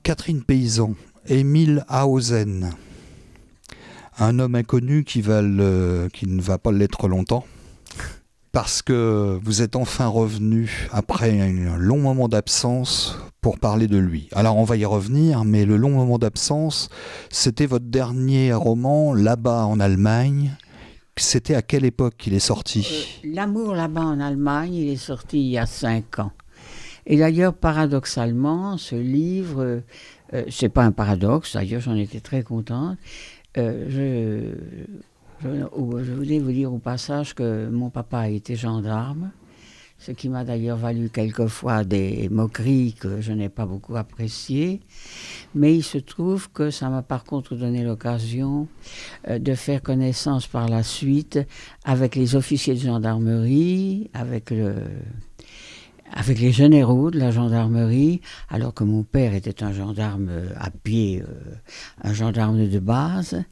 Catherine Paysan, Émile Hausen, un homme inconnu qui ne va pas l'être longtemps, parce que vous êtes enfin revenu après un long moment d'absence pour parler de lui. Alors on va y revenir, mais le long moment d'absence, c'était votre dernier roman, Là-bas en Allemagne. C'était à quelle époque qu'il est sorti ? L'amour là-bas en Allemagne, il est sorti il y a 5 ans. Et d'ailleurs, paradoxalement, ce livre, c'est pas un paradoxe, d'ailleurs j'en étais très contente. Je voulais vous dire au passage que mon papa a été gendarme, ce qui m'a d'ailleurs valu quelquefois des moqueries que je n'ai pas beaucoup appréciées. Mais il se trouve que ça m'a par contre donné l'occasion de faire connaissance par la suite avec les officiers de gendarmerie, avec les généraux de la gendarmerie, alors que mon père était un gendarme à pied, un gendarme de base,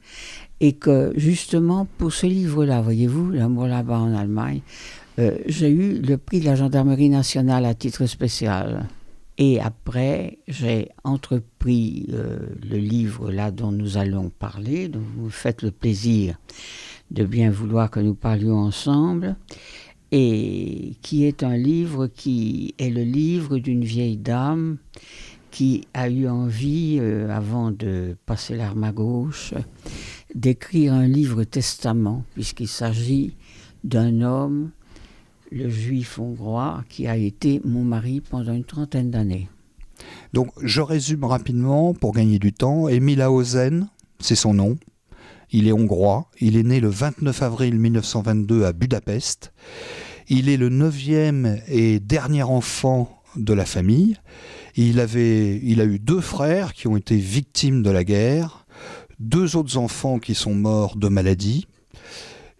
et que justement pour ce livre-là, voyez-vous, L'amour là-bas en Allemagne, j'ai eu le prix de la gendarmerie nationale à titre spécial. Et après, j'ai entrepris le livre là dont nous allons parler, dont vous faites le plaisir de bien vouloir que nous parlions ensemble, et qui est un livre qui est le livre d'une vieille dame qui a eu envie, avant de passer l'arme à gauche, d'écrire un livre testament, puisqu'il s'agit d'un homme, le juif hongrois, qui a été mon mari pendant une 30aine d'années. Donc je résume rapidement pour gagner du temps. Émile Hausen, c'est son nom. Il est hongrois. Il est né le 29 avril 1922 à Budapest. Il est le 9e et dernier enfant de la famille. Il a eu 2 frères qui ont été victimes de la guerre, 2 autres enfants qui sont morts de maladie.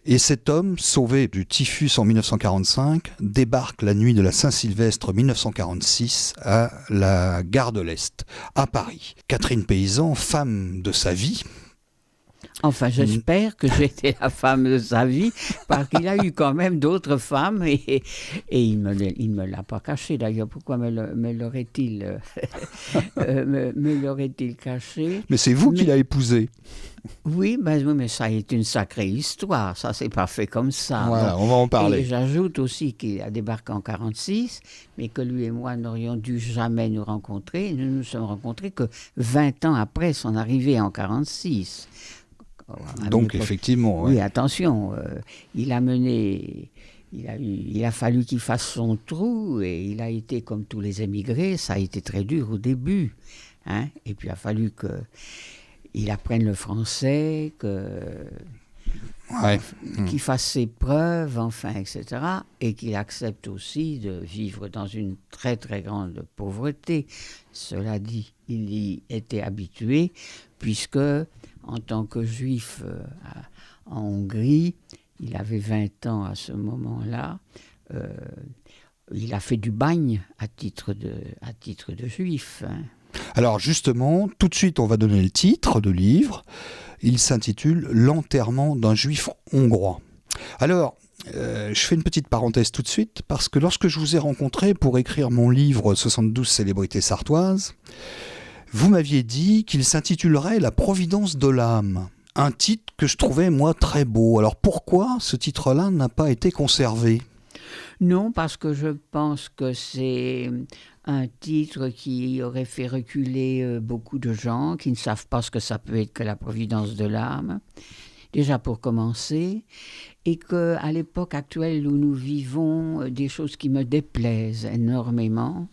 Et cet homme, sauvé du typhus en 1945, débarque la nuit de la Saint-Sylvestre 1946 à la gare de l'Est, à Paris. Catherine Paysan, femme de sa vie. Enfin, j'espère que j'étais la femme de sa vie, parce qu'il a eu quand même d'autres femmes, et il ne me l'a pas caché. D'ailleurs, pourquoi me l'aurait-il caché ? Mais c'est vous qui l'avez épousé. Oui, mais ça a été une sacrée histoire. Ça, c'est pas fait comme ça. Voilà, on va en parler. Et j'ajoute aussi qu'il a débarqué en 1946, mais que lui et moi n'aurions dû jamais nous rencontrer. Nous nous sommes rencontrés que 20 ans après son arrivée en 1946. Donc, effectivement... Oui, attention, il a fallu qu'il fasse son trou, et il a été, comme tous les émigrés, ça a été très dur au début. Hein? Et puis, il a fallu qu'il apprenne le français, qu'il fasse ses preuves, enfin, etc. Et qu'il accepte aussi de vivre dans une très, très grande pauvreté. Cela dit, il y était habitué, puisque... En tant que juif en Hongrie, il avait 20 ans à ce moment-là, il a fait du bagne à titre de juif. Hein. Alors justement, tout de suite on va donner le titre du livre. Il s'intitule « L'enterrement d'un juif hongrois ». Alors, je fais une petite parenthèse tout de suite, parce que lorsque je vous ai rencontré pour écrire mon livre « 72 célébrités sartoises », vous m'aviez dit qu'il s'intitulerait « La providence de l'âme », un titre que je trouvais, moi, très beau. Alors pourquoi ce titre-là n'a pas été conservé ? Non, parce que je pense que c'est un titre qui aurait fait reculer beaucoup de gens qui ne savent pas ce que ça peut être que la providence de l'âme, déjà pour commencer, et qu'à l'époque actuelle où nous vivons, des choses qui me déplaisent énormément,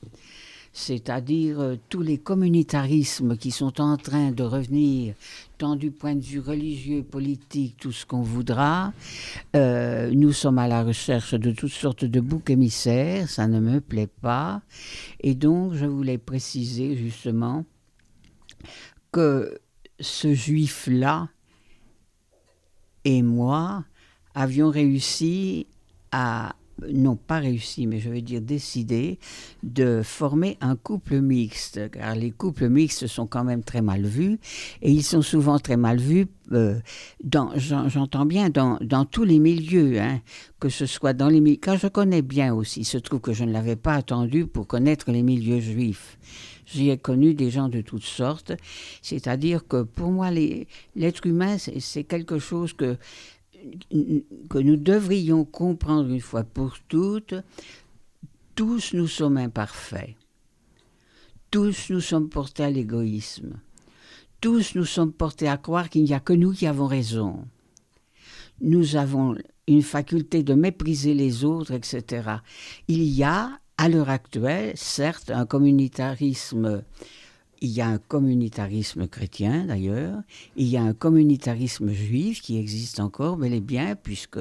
c'est-à-dire tous les communautarismes qui sont en train de revenir, tant du point de vue religieux, politique, tout ce qu'on voudra. Nous sommes à la recherche de toutes sortes de boucs émissaires, ça ne me plaît pas. Et donc, je voulais préciser justement que ce juif-là et moi avions réussi à non pas réussi, mais je veux dire décidé de former un couple mixte, car les couples mixtes sont quand même très mal vus, et ils sont souvent très mal vus, j'entends bien, dans tous les milieux, hein, que ce soit dans les milieux, car je connais bien aussi, il se trouve que je ne l'avais pas attendu pour connaître les milieux juifs. J'y ai connu des gens de toutes sortes, c'est-à-dire que pour moi, l'être humain, c'est quelque chose que nous devrions comprendre une fois pour toutes. Tous nous sommes imparfaits. Tous nous sommes portés à l'égoïsme. Tous nous sommes portés à croire qu'il n'y a que nous qui avons raison. Nous avons une faculté de mépriser les autres, etc. Il y a, à l'heure actuelle, certes, un communautarisme. Il y a un communautarisme chrétien, d'ailleurs. Il y a un communautarisme juif qui existe encore, bel et bien, puisque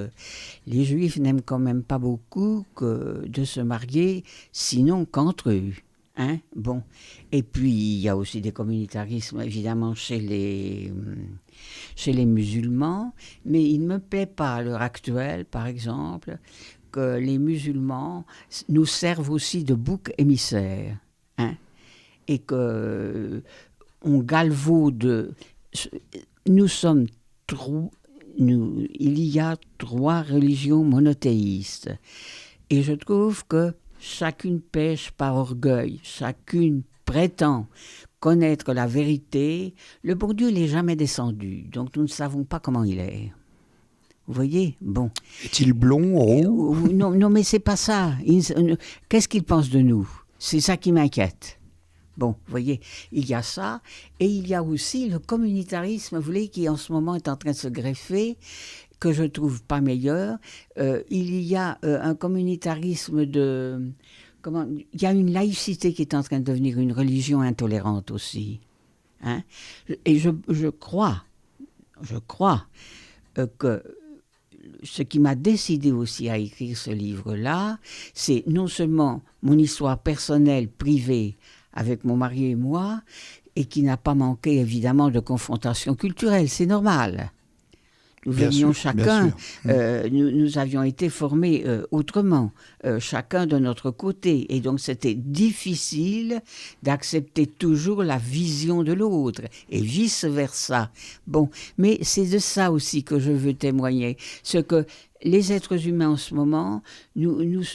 les juifs n'aiment quand même pas beaucoup de se marier, sinon qu'entre eux. Hein? Bon. Et puis, il y a aussi des communautarismes, évidemment, chez les musulmans. Mais il ne me plaît pas, à l'heure actuelle, par exemple, que les musulmans nous servent aussi de bouc émissaire. Hein? Et qu'on galvaude. Il y a 3 religions monothéistes. Et je trouve que chacune pêche par orgueil, chacune prétend connaître la vérité. Le bon Dieu n'est jamais descendu, donc nous ne savons pas comment il est. Vous voyez? Bon. Est-il blond, rond? Non, mais c'est pas ça. Qu'est-ce qu'il pense de nous? C'est ça qui m'inquiète. Bon, vous voyez, il y a ça, et il y a aussi le communautarisme, vous voyez, qui en ce moment est en train de se greffer, que je ne trouve pas meilleur. Il y a un communautarisme il y a une laïcité qui est en train de devenir une religion intolérante aussi. Hein? Et je crois que ce qui m'a décidé aussi à écrire ce livre-là, c'est non seulement mon histoire personnelle, privée, avec mon mari et moi, et qui n'a pas manqué évidemment de confrontation culturelle, c'est normal. Nous venions chacun, nous avions été formés autrement, chacun de notre côté, et donc c'était difficile d'accepter toujours la vision de l'autre, et vice-versa. Bon, mais c'est de ça aussi que je veux témoigner, ce que les êtres humains en ce moment, je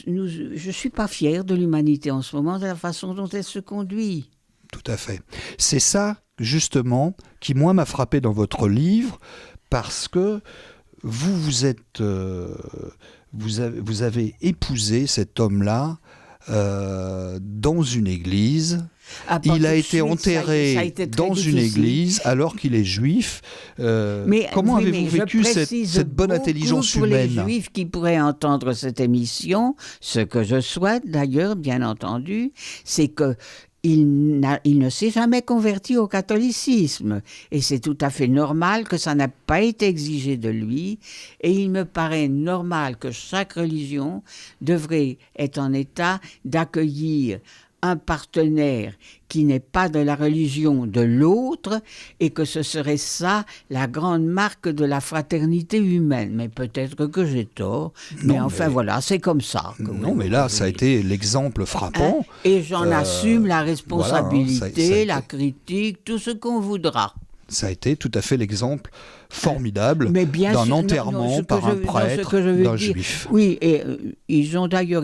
ne suis pas fier de l'humanité en ce moment, de la façon dont elle se conduit. Tout à fait. C'est ça, justement, qui, moi, m'a frappé dans votre livre, parce que vous avez épousé cet homme-là dans une église. Il a été enterré dans une église alors qu'il est juif. Comment avez-vous vécu cette bonne intelligence humaine? Pour les juifs qui pourraient entendre cette émission, ce que je souhaite d'ailleurs, bien entendu, c'est que il ne s'est jamais converti au catholicisme. Et c'est tout à fait normal que ça n'a pas été exigé de lui. Et il me paraît normal que chaque religion devrait être en état d'accueillir un partenaire qui n'est pas de la religion de l'autre, et que ce serait ça la grande marque de la fraternité humaine. Mais peut-être que j'ai tort, mais enfin voilà, c'est comme ça. Non, mais là, ça a été l'exemple frappant. Hein? Et j'en assume la responsabilité, la critique, tout ce qu'on voudra. Ça a été tout à fait l'exemple formidable d'un enterrement par un prêtre d'un juif. Oui, et ils ont d'ailleurs...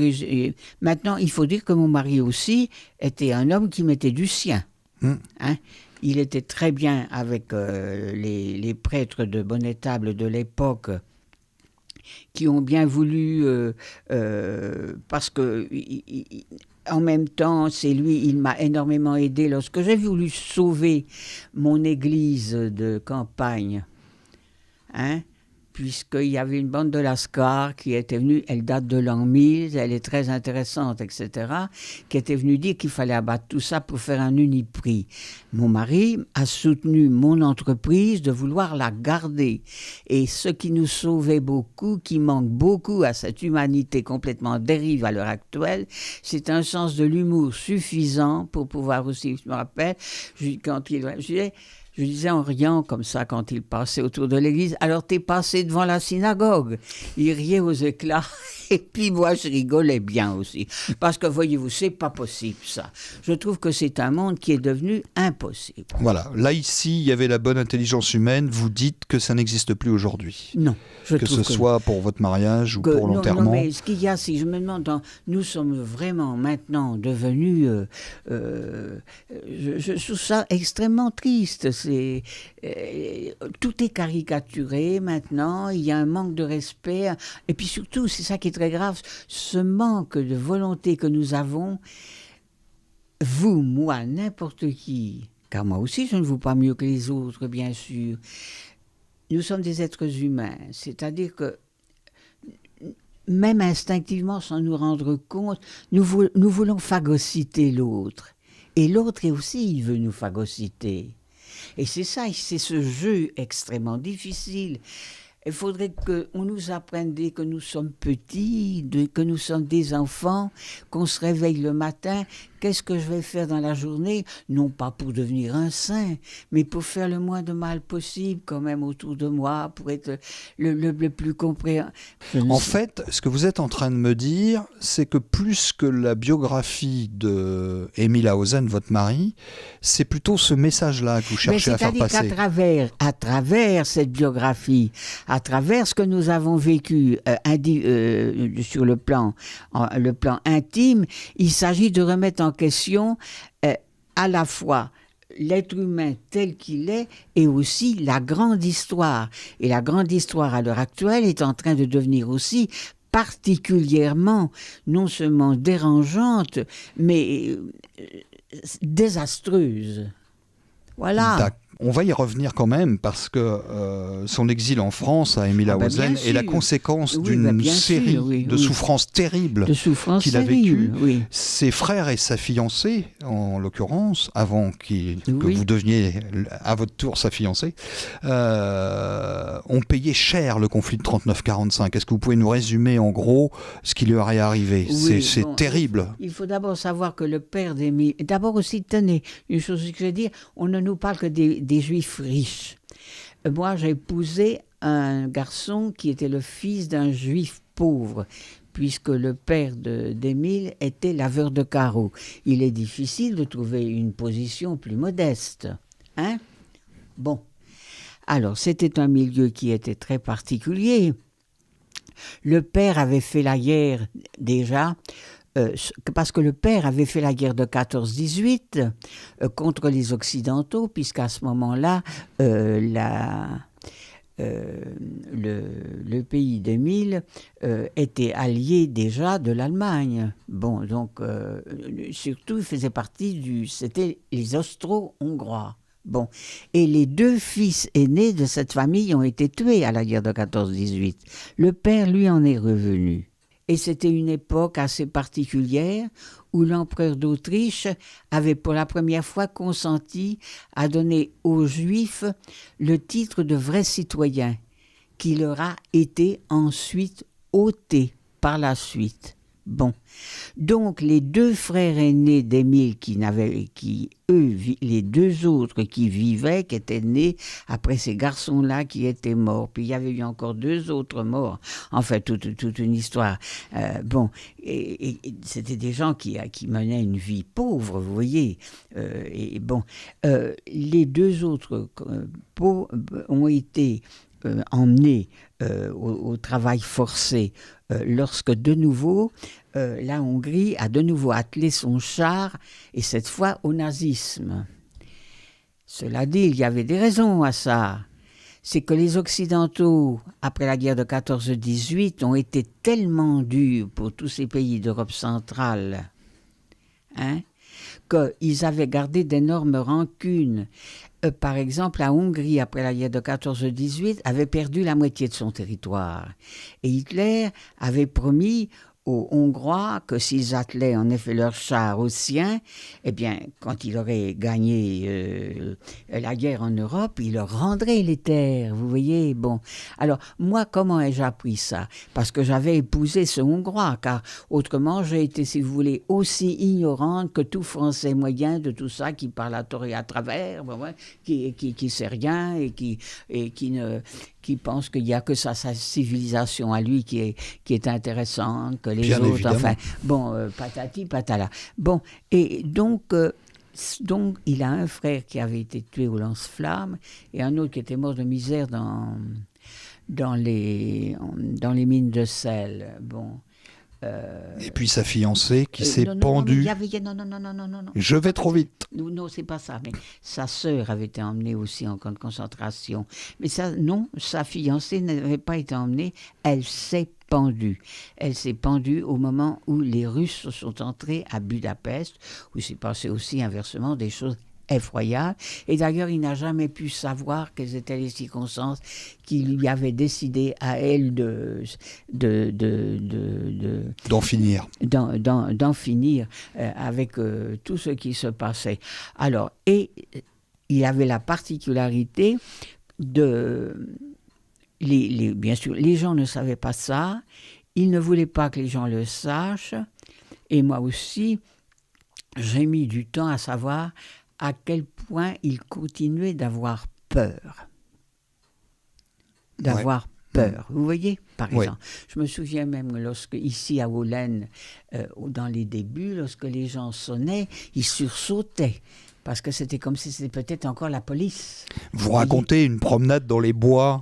Maintenant, il faut dire que mon mari aussi était un homme qui mettait du sien. Hein? Il était très bien avec les prêtres de bonne table de l'époque, qui ont bien voulu... parce que... En même temps, c'est lui, il m'a énormément aidé lorsque j'ai voulu sauver mon église de campagne. Hein? Puisqu'il y avait une bande de Lascar qui était venue, elle date de l'an 1000, elle est très intéressante, etc., qui était venue dire qu'il fallait abattre tout ça pour faire un uniprix. Mon mari a soutenu mon entreprise de vouloir la garder. Et ce qui nous sauvait beaucoup, qui manque beaucoup à cette humanité complètement dérive à l'heure actuelle, c'est un sens de l'humour suffisant pour pouvoir aussi, je me rappelle, quand il disait... Je disais en riant comme ça quand il passait autour de l'église, alors t'es passé devant la synagogue. Il riait aux éclats. Et puis moi, je rigolais bien aussi. Parce que voyez-vous, c'est pas possible ça. Je trouve que c'est un monde qui est devenu impossible. Voilà, là ici, il y avait la bonne intelligence humaine, vous dites que ça n'existe plus aujourd'hui. Non, je que trouve ce soit pour votre mariage ou pour l'enterrement. Non, mais ce qu'il y a, c'est que je me demande, nous sommes vraiment maintenant devenus... je trouve ça extrêmement triste. Tout est caricaturé maintenant, il y a un manque de respect. Et puis surtout, c'est ça qui est très grave, ce manque de volonté que nous avons, vous, moi, n'importe qui, car moi aussi je ne vaux pas mieux que les autres, bien sûr. Nous sommes des êtres humains, c'est-à-dire que même instinctivement, sans nous rendre compte, nous voulons phagocyter l'autre. Et l'autre aussi, il veut nous phagocyter. Et c'est ça, c'est ce jeu extrêmement difficile. Il faudrait qu'on nous apprenne dès que nous sommes petits, que nous sommes des enfants, qu'on se réveille le matin. Qu'est-ce que je vais faire dans la journée? Non pas pour devenir un saint, mais pour faire le moins de mal possible quand même autour de moi, pour être le plus compréhensible. En fait, ce que vous êtes en train de me dire, c'est que plus que la biographie de Émile Hausen, votre mari, c'est plutôt ce message-là que vous cherchez à faire passer. C'est-à-dire qu'à travers cette biographie, à travers ce que nous avons vécu sur le plan intime, il s'agit de remettre en question à la fois l'être humain tel qu'il est et aussi la grande histoire. Et la grande histoire à l'heure actuelle est en train de devenir aussi particulièrement non seulement dérangeante, mais désastreuse. Voilà. D'accord. On va y revenir quand même parce que son exil en France à Émile Hausen est la conséquence d'une série de souffrances terribles qu'il a vécues. Oui. Ses frères et sa fiancée, en l'occurrence, avant que vous deveniez à votre tour sa fiancée, ont payé cher le conflit de 39-45. Est-ce que vous pouvez nous résumer en gros ce qui leur est arrivé? C'est terrible. Il faut d'abord savoir que le père d'Émile... D'abord aussi, tenez, une chose que je veux dire, on ne nous parle que des juifs riches. Moi, j'ai épousé un garçon qui était le fils d'un juif pauvre, puisque le père d'Émile était laveur de carreaux. Il est difficile de trouver une position plus modeste. Hein? Bon. Alors, c'était un milieu qui était très particulier. Le père avait fait la guerre déjà... parce que le père avait fait la guerre de 14-18 contre les Occidentaux, puisqu'à ce moment-là, le pays d'Émile était allié déjà de l'Allemagne. Bon, donc, surtout, il faisait partie c'était les Austro-Hongrois. Bon, et les deux fils aînés de cette famille ont été tués à la guerre de 14-18. Le père, lui, en est revenu. Et c'était une époque assez particulière où l'empereur d'Autriche avait pour la première fois consenti à donner aux Juifs le titre de vrais citoyens, qui leur a été ensuite ôté par la suite. Bon, donc les deux frères aînés d'Émile les deux autres qui vivaient, qui étaient nés après ces garçons-là qui étaient morts, puis il y avait eu encore deux autres morts, enfin toute une histoire. Et c'était des gens qui menaient une vie pauvre, vous voyez. Les deux autres ont été emmenés au travail forcé lorsque de nouveau la Hongrie a de nouveau attelé son char, et cette fois au nazisme. Cela dit, il y avait des raisons à ça. C'est que les Occidentaux, après la guerre de 14-18, ont été tellement durs pour tous ces pays d'Europe centrale, qu'ils avaient gardé d'énormes rancunes. Par exemple, la Hongrie, après la guerre de 14-18, avait perdu la moitié de son territoire. Et Hitler avait promis aux Hongrois que s'ils attelaient en effet leur char au sien, eh bien, quand il aurait gagné la guerre en Europe, il leur rendrait les terres, vous voyez. Bon, alors, moi, comment ai-je appris ça? Parce que j'avais épousé ce Hongrois, car autrement, j'ai été, si vous voulez, aussi ignorante que tout Français moyen de tout ça, qui parle à tort et à travers, bon, ouais, qui sait rien et qui pense qu'il n'y a que sa civilisation à lui qui est intéressante, que les Bien autres, évidemment. enfin, bon, patati, patala. Bon, et donc, il a un frère qui avait été tué au lance-flammes et un autre qui était mort de misère dans les mines de sel. Bon. Et puis sa fiancée qui s'est Non, pendue. Non. Je vais trop vite. Non, c'est pas ça. Mais sa sœur avait été emmenée aussi en camp de concentration. Mais ça, non, sa fiancée n'avait pas été emmenée. Elle s'est pendue. Elle s'est pendue au moment où les Russes sont entrés à Budapest, où il s'est passé aussi inversement des choses effroyable. Et d'ailleurs, il n'a jamais pu savoir quelles étaient les circonstances qui lui avaient décidé à elle d'en finir. D'en finir avec tout ce qui se passait. Alors, et il avait la particularité bien sûr, les gens ne savaient pas ça. Il ne voulait pas que les gens le sachent. Et moi aussi, j'ai mis du temps à savoir à quel point il continuait d'avoir peur. Peur. Vous voyez, par exemple. Je me souviens même lorsque, ici à Hollen, dans les débuts, lorsque les gens sonnaient, ils sursautaient. Parce que c'était comme si c'était peut-être encore la police. Vous racontez une promenade dans les bois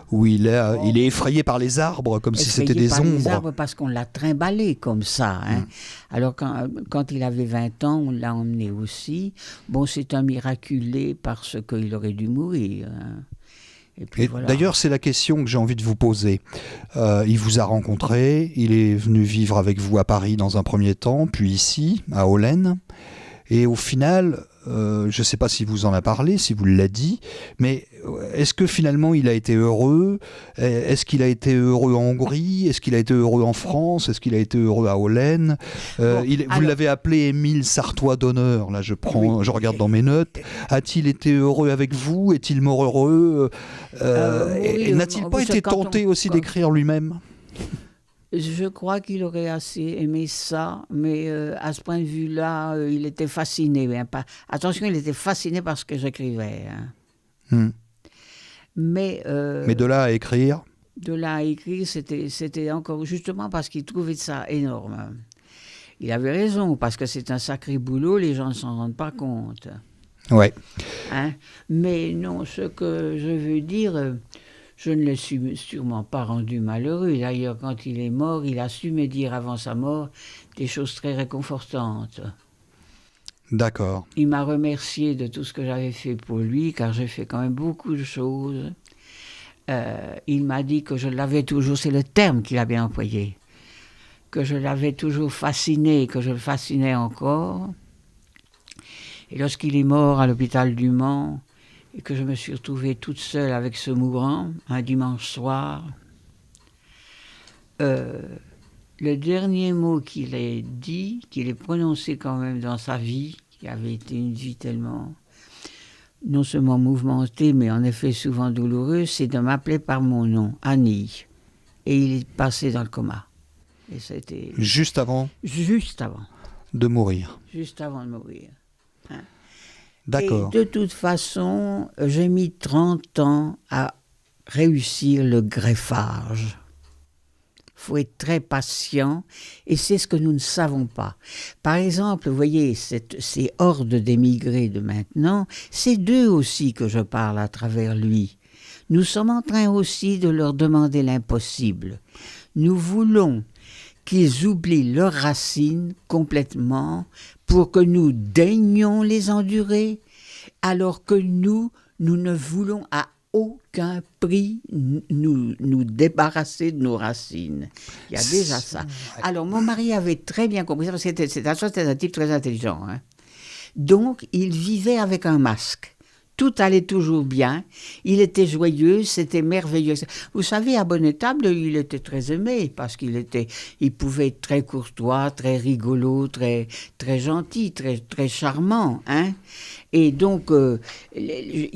où il est effrayé par les arbres, comme si c'était des ombres. Les arbres parce qu'on l'a trimballé comme ça. Hein. Alors quand il avait 20 ans, on l'a emmené aussi. Bon, c'est un miraculé parce qu'il aurait dû mourir. Hein. Et puis, voilà. D'ailleurs, c'est la question que j'ai envie de vous poser. Il vous a rencontré, il est venu vivre avec vous à Paris dans un premier temps, puis ici, à Hollen. Et au final, je ne sais pas si vous en a parlé, si vous l'avez dit, mais est-ce que finalement il a été heureux? Est-ce qu'il a été heureux en Hongrie? Est-ce qu'il a été heureux en France? Est-ce qu'il a été heureux à Hollen? Vous l'avez appelé Émile Sartois d'honneur, là je regarde dans mes notes. A-t-il été heureux avec vous? Est-il mort heureux? N'a-t-il pas été tenté aussi d'écrire lui-même? Je crois qu'il aurait assez aimé ça, mais à ce point de vue-là, il était fasciné. Hein, attention, il était fasciné par ce que j'écrivais. Hein. Mais de là à écrire? De là à écrire, c'était encore justement parce qu'il trouvait ça énorme. Il avait raison, parce que c'est un sacré boulot, les gens ne s'en rendent pas compte. Ouais. Hein? Mais non, ce que je veux dire... Je ne le suis sûrement pas rendu malheureux. D'ailleurs, quand il est mort, il a su me dire avant sa mort des choses très réconfortantes. D'accord. Il m'a remercié de tout ce que j'avais fait pour lui, car j'ai fait quand même beaucoup de choses. Il m'a dit que je l'avais toujours, c'est le terme qu'il a bien employé, que je l'avais toujours fasciné, que je le fascinais encore. Et lorsqu'il est mort à l'hôpital du Mans, et que je me suis retrouvée toute seule avec ce mourant, un dimanche soir, le dernier mot qu'il ait dit, qu'il ait prononcé quand même dans sa vie, qui avait été une vie tellement, non seulement mouvementée, mais en effet souvent douloureuse, c'est de m'appeler par mon nom, Annie. Et il est passé dans le coma. Et c'était... Juste avant? Juste avant. De mourir. Juste avant de mourir. Hein? D'accord. Et de toute façon, j'ai mis 30 ans à réussir le greffage. Il faut être très patient, et c'est ce que nous ne savons pas. Par exemple, vous voyez, ces hordes d'émigrés de maintenant, c'est d'eux aussi que je parle à travers lui. Nous sommes en train aussi de leur demander l'impossible. Nous voulons qu'ils oublient leurs racines complètement pour que nous daignions les endurer, alors que nous ne voulons à aucun prix nous débarrasser de nos racines. Il y a déjà ça. Alors, mon mari avait très bien compris ça, parce que c'était un type très intelligent. Hein. Donc, il vivait avec un masque. Tout allait toujours bien. Il était joyeux, c'était merveilleux. Vous savez, à Bonnétable, il était très aimé parce il pouvait être très courtois, très rigolo, très, très gentil, très, très charmant, hein. Et donc, il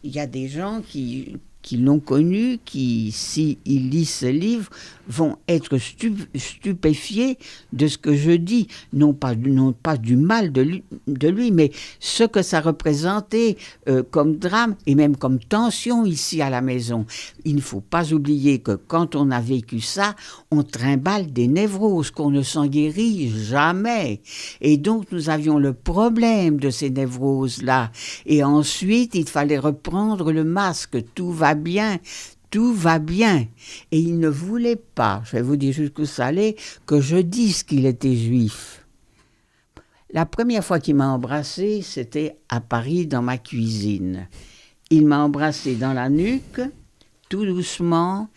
y a des gens qui l'ont connu, qui, s'ils lisent ce livre, vont être stupéfiés de ce que je dis. Non pas du mal de lui, mais ce que ça représentait comme drame et même comme tension ici à la maison. Il ne faut pas oublier que quand on a vécu ça, on trimballe des névroses qu'on ne s'en guérit jamais. Et donc, nous avions le problème de ces névroses-là. Et ensuite, il fallait reprendre le masque. Tout va bien. Tout va bien. Et il ne voulait pas, je vais vous dire jusqu'où ça allait, que je dise qu'il était juif. La première fois qu'il m'a embrassé, c'était à Paris, dans ma cuisine. Il m'a embrassé dans la nuque, tout doucement,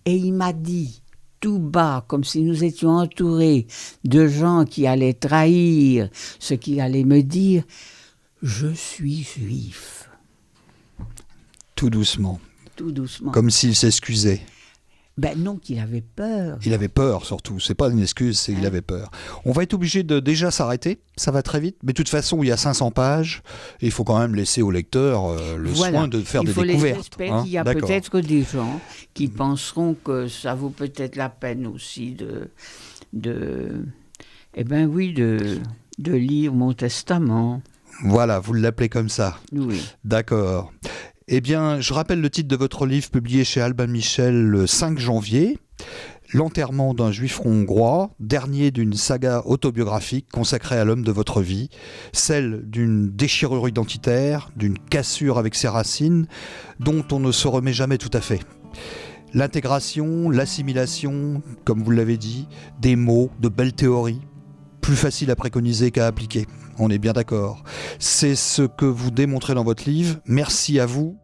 et il m'a dit, tout bas, comme si nous étions entourés de gens qui allaient trahir ce qu'il allait me dire, « Je suis juif ». Tout doucement. Tout doucement. Comme s'il s'excusait. Ben non, qu'il avait peur. Il avait peur surtout, c'est pas une excuse, c'est qu'il avait peur. On va être obligé de déjà s'arrêter, ça va très vite, mais de toute façon il y a 500 pages, et il faut quand même laisser au lecteur soin de faire des découvertes. J'espère qu'il y a peut-être des gens qui penseront que ça vaut peut-être la peine aussi de lire mon testament. Voilà, vous l'appelez comme ça. Oui. D'accord. Eh bien, je rappelle le titre de votre livre publié chez Albin Michel le 5 janvier. L'enterrement d'un juif hongrois, dernier d'une saga autobiographique consacrée à l'homme de votre vie, celle d'une déchirure identitaire, d'une cassure avec ses racines, dont on ne se remet jamais tout à fait. L'intégration, l'assimilation, comme vous l'avez dit, des mots, de belles théories, plus facile à préconiser qu'à appliquer. On est bien d'accord. C'est ce que vous démontrez dans votre livre. Merci à vous.